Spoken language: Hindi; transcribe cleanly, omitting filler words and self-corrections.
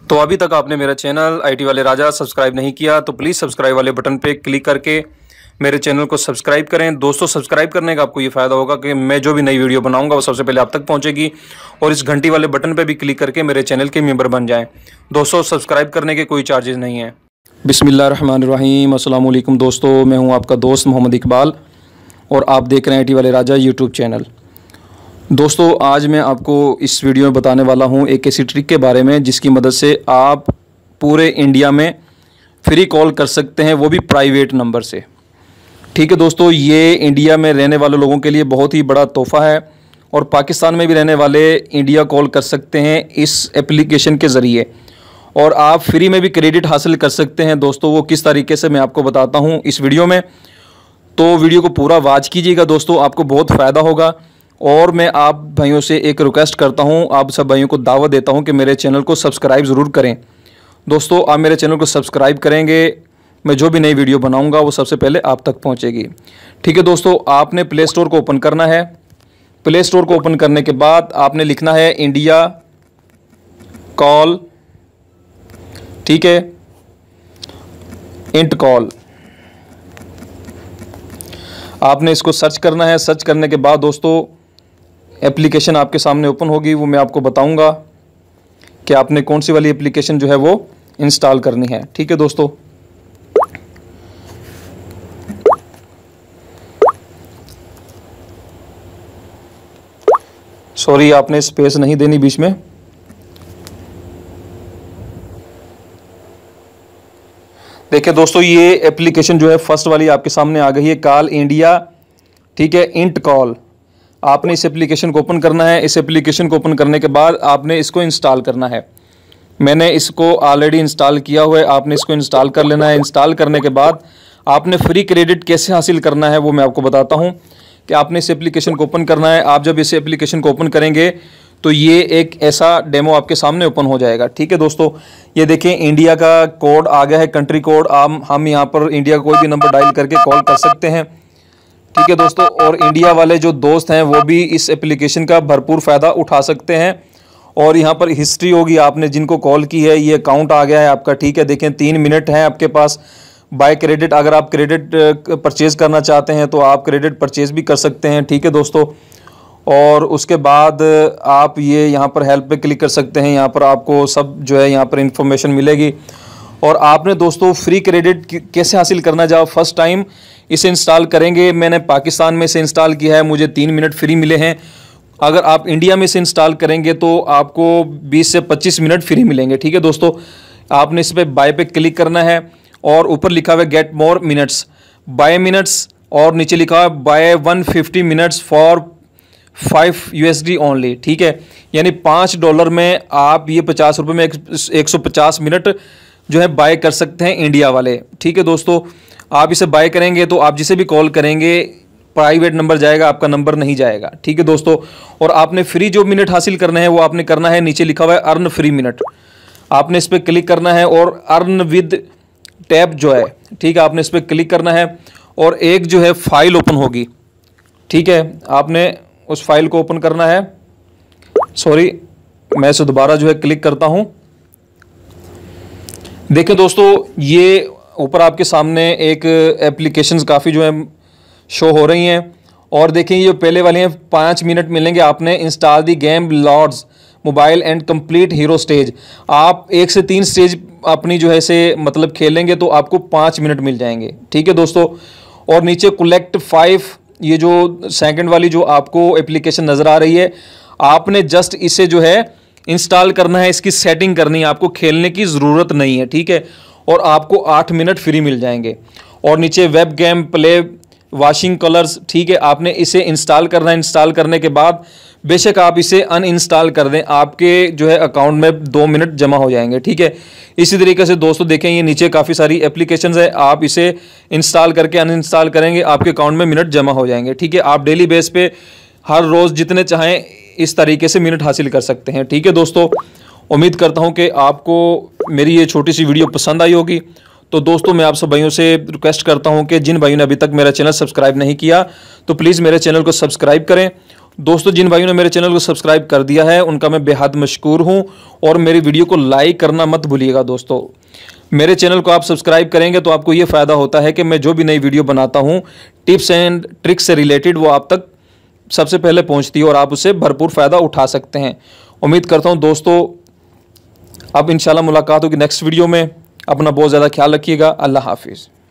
तो अभी तक आपने मेरा चैनल आईटी वाले राजा सब्सक्राइब नहीं किया तो प्लीज़ सब्सक्राइब वाले बटन पे क्लिक करके मेरे चैनल को सब्सक्राइब करें। दोस्तों, सब्सक्राइब करने का आपको ये फ़ायदा होगा कि मैं जो भी नई वीडियो बनाऊंगा वो सबसे पहले आप तक पहुंचेगी, और इस घंटी वाले बटन पे भी क्लिक करके मेरे चैनल के मेंबर बन जाएं। दोस्तों, सब्सक्राइब करने के कोई चार्जेस नहीं हैं। बिस्मिल्लाहिर्रहमानिर्रहीम। अस्सलाम वालेकुम दोस्तों, मैं हूँ आपका दोस्त मोहम्मद इकबाल और आप देख रहे हैं आईटी वाले राजा यूट्यूब चैनल। दोस्तों, आज मैं आपको इस वीडियो में बताने वाला हूं एक ऐसी ट्रिक के बारे में जिसकी मदद से आप पूरे इंडिया में फ्री कॉल कर सकते हैं, वो भी प्राइवेट नंबर से। ठीक है दोस्तों, ये इंडिया में रहने वाले लोगों के लिए बहुत ही बड़ा तोहफ़ा है और पाकिस्तान में भी रहने वाले इंडिया कॉल कर सकते हैं इस एप्लीकेशन के ज़रिए, और आप फ्री में भी क्रेडिट हासिल कर सकते हैं। दोस्तों, वो किस तरीके से मैं आपको बताता हूँ इस वीडियो में, तो वीडियो को पूरा वॉच कीजिएगा दोस्तों, आपको बहुत फ़ायदा होगा। और मैं आप भाइयों से एक रिक्वेस्ट करता हूं, आप सब भाइयों को दावत देता हूं कि मेरे चैनल को सब्सक्राइब ज़रूर करें। दोस्तों, आप मेरे चैनल को सब्सक्राइब करेंगे, मैं जो भी नई वीडियो बनाऊंगा वो सबसे पहले आप तक पहुंचेगी। ठीक है दोस्तों, आपने प्ले स्टोर को ओपन करना है। प्ले स्टोर को ओपन करने के बाद आपने लिखना है इंडिया कॉल, ठीक है, इंट कॉल। आपने इसको सर्च करना है। सर्च करने के बाद दोस्तों एप्लीकेशन आपके सामने ओपन होगी, वो मैं आपको बताऊंगा कि आपने कौन सी वाली एप्लीकेशन जो है वो इंस्टॉल करनी है। ठीक है दोस्तों, सॉरी आपने स्पेस नहीं देनी बीच में। देखिए दोस्तों, ये एप्लीकेशन जो है फर्स्ट वाली आपके सामने आ गई है, कॉल इंडिया, ठीक है, इंट कॉल। आपने इस एप्लीकेशन को ओपन करना है। इस एप्लीकेशन को ओपन करने के बाद आपने इसको इंस्टॉल करना है। मैंने इसको ऑलरेडी इंस्टॉल किया हुआ है, आपने इसको इंस्टॉल कर लेना है। इंस्टॉल करने के बाद आपने फ्री क्रेडिट कैसे हासिल करना है वो मैं आपको बताता हूँ कि आपने इस एप्लीकेशन को ओपन करना है। आप जब इस एप्लीकेशन को ओपन करेंगे तो ये एक ऐसा डेमो आपके सामने ओपन हो जाएगा। ठीक है दोस्तों, ये देखें इंडिया का कोड आ गया है, कंट्री कोड। हम यहाँ पर इंडिया का कोई भी नंबर डायल करके कॉल कर सकते हैं। ठीक है दोस्तों, और इंडिया वाले जो दोस्त हैं वो भी इस एप्लीकेशन का भरपूर फ़ायदा उठा सकते हैं। और यहाँ पर हिस्ट्री होगी, आपने जिनको कॉल की है ये अकाउंट आ गया है आपका। ठीक है, देखें 3 मिनट हैं आपके पास बाय क्रेडिट। अगर आप क्रेडिट परचेज़ करना चाहते हैं तो आप क्रेडिट परचेज़ भी कर सकते हैं। ठीक है दोस्तों, और उसके बाद आप ये यहाँ पर हेल्प पे क्लिक कर सकते हैं। यहाँ पर आपको सब जो है यहाँ पर इंफॉर्मेशन मिलेगी। और आपने दोस्तों फ्री क्रेडिट कैसे हासिल करना, जब फर्स्ट टाइम इसे इंस्टॉल करेंगे, मैंने पाकिस्तान में से इंस्टॉल किया है, मुझे 3 मिनट फ्री मिले हैं। अगर आप इंडिया में से इंस्टॉल करेंगे तो आपको 20 से 25 मिनट फ्री मिलेंगे। ठीक है दोस्तों, आपने इस पर बाय पे क्लिक करना है और ऊपर लिखा हुआ है get more minutes, bye minutes, और नीचे लिखा हुआ है बाय 150 मिनट्स फॉर $5 ओनली। ठीक है, यानी $5 में आप ये ₹50 में 150 मिनट जो है बाय कर सकते हैं इंडिया वाले। ठीक है दोस्तों, आप इसे बाय करेंगे तो आप जिसे भी कॉल करेंगे प्राइवेट नंबर जाएगा, आपका नंबर नहीं जाएगा। ठीक है दोस्तों, और आपने फ्री जो मिनट हासिल करने हैं वो आपने करना है, नीचे लिखा हुआ है अर्न फ्री मिनट, आपने इस पर क्लिक करना है और अर्न विद टैब जो है, ठीक है, आपने इस पर क्लिक करना है और एक जो है फाइल ओपन होगी। ठीक है, आपने उस फाइल को ओपन करना है। सॉरी, मैं इसे दोबारा जो है क्लिक करता हूं। देखें दोस्तों, ये ऊपर आपके सामने एक एप्लीकेशंस काफ़ी जो है शो हो रही हैं, और देखें ये पहले वाली हैं 5 मिनट मिलेंगे। आपने install the game Lords Mobile and complete hero stage, आप 1 से 3 स्टेज अपनी जो है से मतलब खेलेंगे तो आपको 5 मिनट मिल जाएंगे। ठीक है दोस्तों, और नीचे कलेक्ट 5, ये जो सेकंड वाली जो आपको एप्लीकेशन नज़र आ रही है, आपने जस्ट इसे जो है इंस्टॉल करना है, इसकी सेटिंग करनी है, आपको खेलने की ज़रूरत नहीं है। ठीक है, और आपको 8 मिनट फ्री मिल जाएंगे। और नीचे web game play washing colours, ठीक है, आपने इसे इंस्टॉल करना है। इंस्टॉल करने के बाद बेशक आप इसे अनइंस्टॉल कर दें, आपके जो है अकाउंट में 2 मिनट जमा हो जाएंगे। ठीक है, इसी तरीके से दोस्तों देखें ये नीचे काफ़ी सारी एप्लीकेशंस है, आप इसे इंस्टॉल करके अनइंस्टॉल करेंगे, आपके अकाउंट में मिनट जमा हो जाएंगे। ठीक है, आप डेली बेस पे हर रोज़ जितने चाहें इस तरीके से मिनट हासिल कर सकते हैं। ठीक है दोस्तों, उम्मीद करता हूं कि आपको मेरी ये छोटी सी वीडियो पसंद आई होगी। तो दोस्तों, मैं आप सब भाइयों से रिक्वेस्ट करता हूं कि जिन भाइयों ने अभी तक मेरा चैनल सब्सक्राइब नहीं किया तो प्लीज़ मेरे चैनल को सब्सक्राइब करें दोस्तों जिन भाइयों ने मेरे चैनल को सब्सक्राइब कर दिया है उनका मैं बेहद मशकूर हूं, और मेरी वीडियो को लाइक करना मत भूलिएगा। दोस्तों मेरे चैनल को आप सब्सक्राइब करेंगे तो आपको ये फ़ायदा होता है कि मैं जो भी नई वीडियो बनाता हूं टिप्स एंड ट्रिक्स से रिलेटेड, वो आप तक सबसे पहले पहुंचती है और आप उससे भरपूर फ़ायदा उठा सकते हैं। उम्मीद करता हूं दोस्तों अब इंशाल्लाह मुलाकात होगी नेक्स्ट वीडियो में। अपना बहुत ज़्यादा ख्याल रखिएगा। अल्लाह हाफिज़।